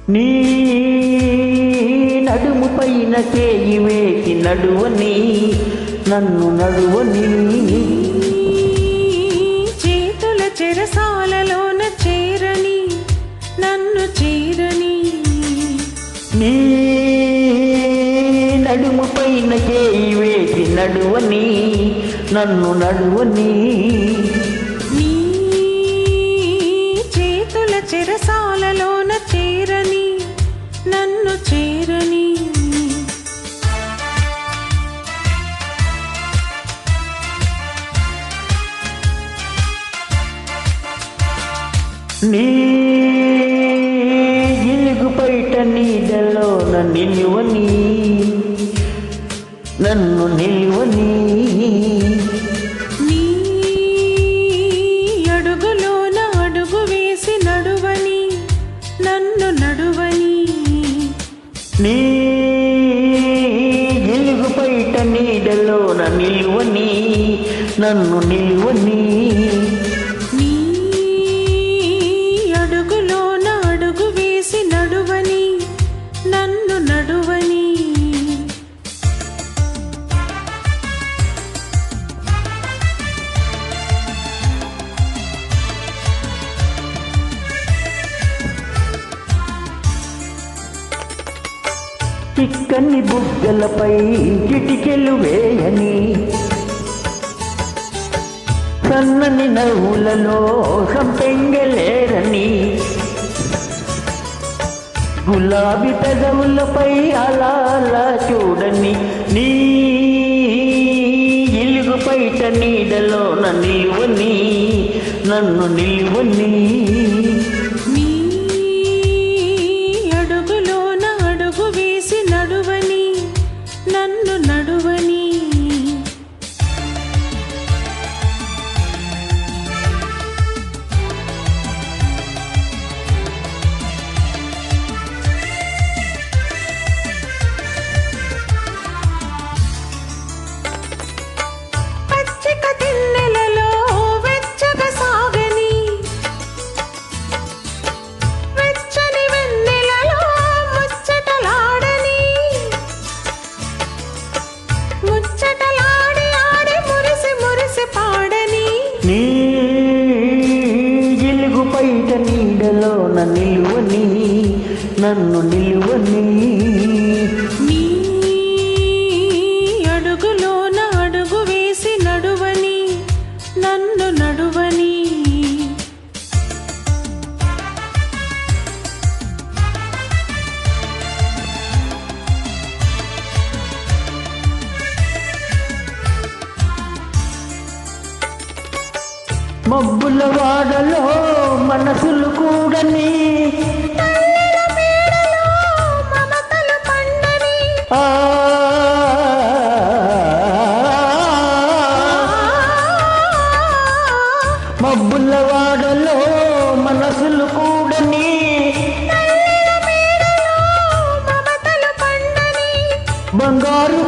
నీ నడుము పైన చేయి వేసి నడువని నన్ను నడువని చేతుల చెరసాలలోన చేరని నన్ను చేరని నీ నడుము పైన చేయి వేసి నడువని నన్ను నడువని నీ చేతుల చెరసాలలోన చేరని నన్ను చేరని నీ ఇలుగు బయట నీడలోన నిలువని నన్ను నిలువని నీ అడుగులోన అడుగు వేసి నడువని నన్ను నడువని నీ ఇలుగు బయట నీడలోన నిలువని నన్ను నిలువని నీ అడుగులోన అడుగు వేసి నడువని నన్ను నడువని చిక్కని బుగ్గలపై చిటికెలు వేయని సన్నని నవ్వులలో సంపెంగలేరని గులాబీ పెదవులపై అలా అలా చూడని నీ ఇలుగు బయట నీడలోన నిలువని నన్ను నిలువని నీ అడుగులోన అడుగు వేసి నడువని నన్ను నడువని పచ్చిక తిన్నెలలో వెచ్చగా సాగని వెచ్చని వెన్నెలలో ముచ్చటలాడని ముచ్చటలాడి ఆడి మురిసి మురిసి పాడని నీ ఇలుగు బయట నీడలోన నిలువని నన్ను నిలువని నీ అడుగులోన అడుగు వేసి నడువని నన్ను నడువని మబ్బుల వాడలో మనసులు కూడని తల్లిల మేడలో మమతలు పండని ఆ మబ్బుల వాడలో మనసులు కూడని తల్లిల మేడలో మమతలు పండని బంగారు